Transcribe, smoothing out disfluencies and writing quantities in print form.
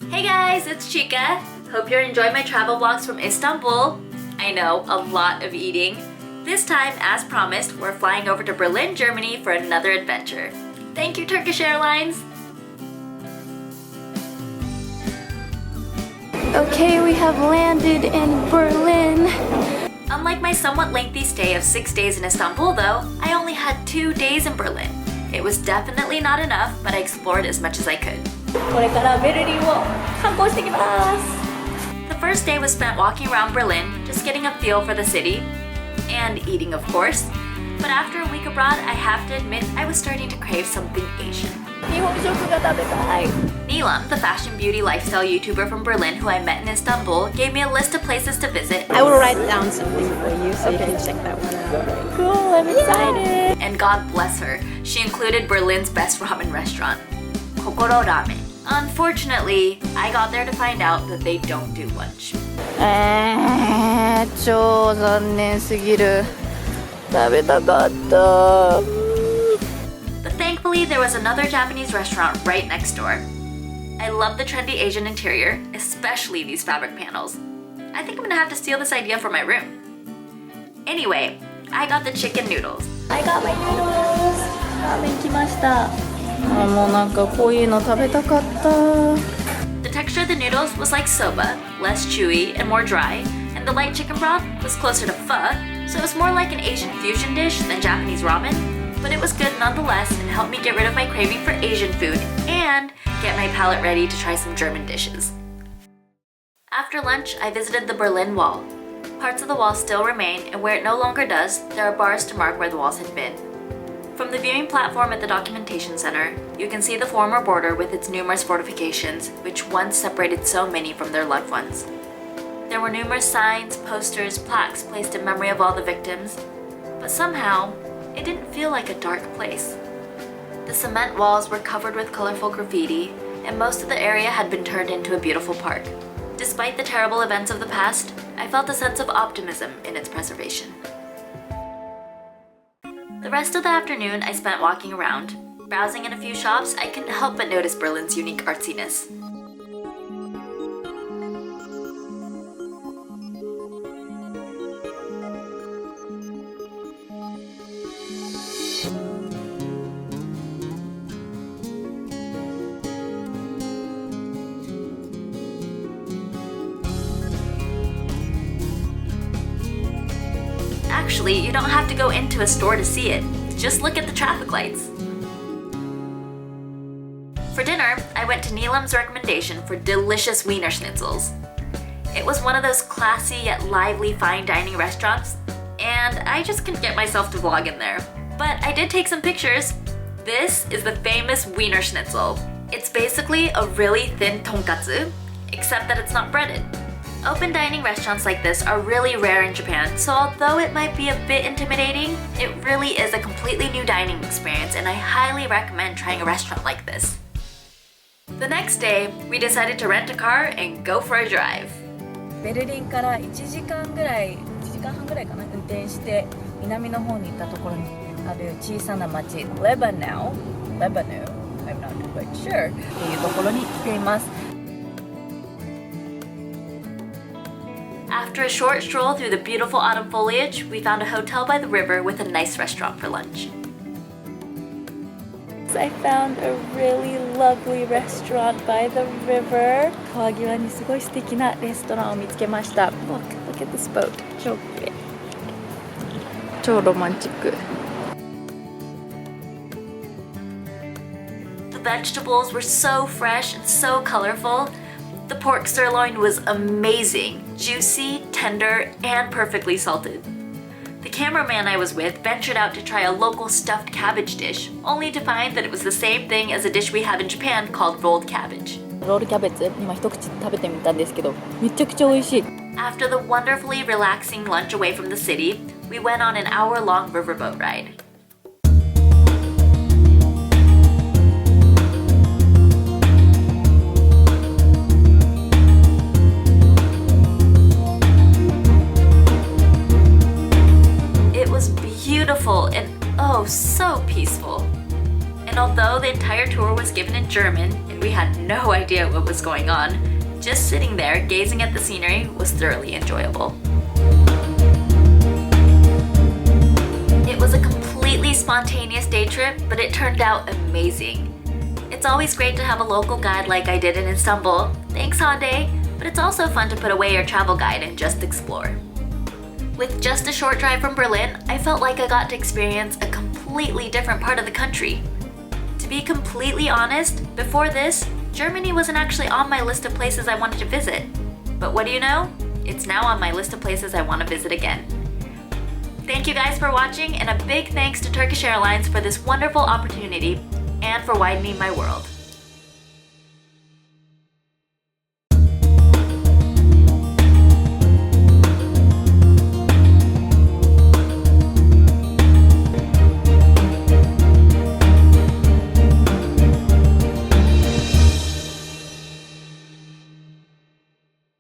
Hey guys, it's Chica. Hope you're enjoying my travel vlogs from Istanbul. I know, a lot of eating. This time, as promised, we're flying over to Berlin, Germany for another adventure. Thank you, Turkish Airlines. Okay, we have landed in Berlin. Unlike my somewhat lengthy stay of 6 days in Istanbul though, I only had 2 days in Berlin. It was definitely not enough, but I explored as much as I could. これからベルリンを観光してきます。The first day was spent walking around Berlin, just getting a feel for the city, and eating of course. But after a week abroad, I have to admit I was starting to crave something Asian. 日本食が食べたい。Nilam, the fashion beauty lifestyle YouTuber from Berlin who I met in Istanbul, gave me a list of places to visit. I will write down something for you so you can check that one out. Cool, I'm excited. And God bless her, she included Berlin's best ramen restaurant, Kokoro Ramen. Unfortunately, I got there to find out that they don't do lunch. 超残念すぎる。食べたかった。But thankfully, there was another Japanese restaurant right next door. I love the trendy Asian interior, especially these fabric panels. I think I'm gonna have to steal this idea for my room. Anyway, I got the chicken noodles. I got my noodles. ラーメン来ました。もうなんかこういうの食べたかった。The texture of the noodles was like soba, less chewy and more dry, and the light chicken broth was closer to pho, so it was more like an Asian fusion dish than Japanese ramen, but it was good nonetheless and helped me get rid of my craving for Asian food and get my palate ready to try some German dishes. After lunch, I visited the Berlin Wall. Parts of the wall still remain, and where it no longer does, there are bars to mark where the walls had been. From the viewing platform at the documentation center, you can see the former border with its numerous fortifications, which once separated so many from their loved ones. There were numerous signs, posters, plaques placed in memory of all the victims, but somehow, it didn't feel like a dark place. The cement walls were covered with colorful graffiti, and most of the area had been turned into a beautiful park. Despite the terrible events of the past, I felt a sense of optimism in its preservation. The rest of the afternoon I spent walking around. Browsing in a few shops, I couldn't help but notice Berlin's unique artsiness. Actually, you don't have to go into a store to see it. Just look at the traffic lights. For dinner, I went to Nilam's recommendation for delicious Wiener Schnitzels. It was one of those classy yet lively fine dining restaurants, and I just couldn't get myself to vlog in there. But I did take some pictures. This is the famous Wiener Schnitzel. It's basically a really thin tonkatsu, except that it's not breaded. Open dining restaurants like this are really rare in Japan, so although it might be a bit intimidating, it really is a completely new dining experience, and I highly recommend trying a restaurant like this. The next day, we decided to rent a car and go for a drive. ベルリンから1時間半ぐらいかな、運転して南の方に行ったところにある小さな町レバノ、I'm not quite sure っていうところに来ています。After a short stroll through the beautiful autumn foliage, we found a hotel by the river with a nice restaurant for lunch. I found a really lovely restaurant by the river. 川際にすごい素敵なレストランを見つけました。Look at this boat. 超綺麗。超ロマンチック。The vegetables were so fresh and so colorful. The pork sirloin was amazing, juicy, tender, and perfectly salted. The cameraman I was with ventured out to try a local stuffed cabbage dish, only to find that it was the same thing as a dish we have in Japan called rolled cabbage. ロールキャベツ、今一口食べてみたんですけど、めちゃくちゃ美味しい。After the wonderfully relaxing lunch away from the city, we went on an hour-long riverboat ride. It was beautiful and oh so peaceful. And although the entire tour was given in German and we had no idea what was going on, just sitting there gazing at the scenery was thoroughly enjoyable. It was a completely spontaneous day trip, but it turned out amazing. It's always great to have a local guide like I did in Istanbul. Thanks, Hyundai. But it's also fun to put away your travel guide and just explore. With just a short drive from Berlin, I felt like I got to experience a completely different part of the country. To be completely honest, before this, Germany wasn't actually on my list of places I wanted to visit. But what do you know? It's now on my list of places I want to visit again. Thank you guys for watching, and a big thanks to Turkish Airlines for this wonderful opportunity and for widening my world.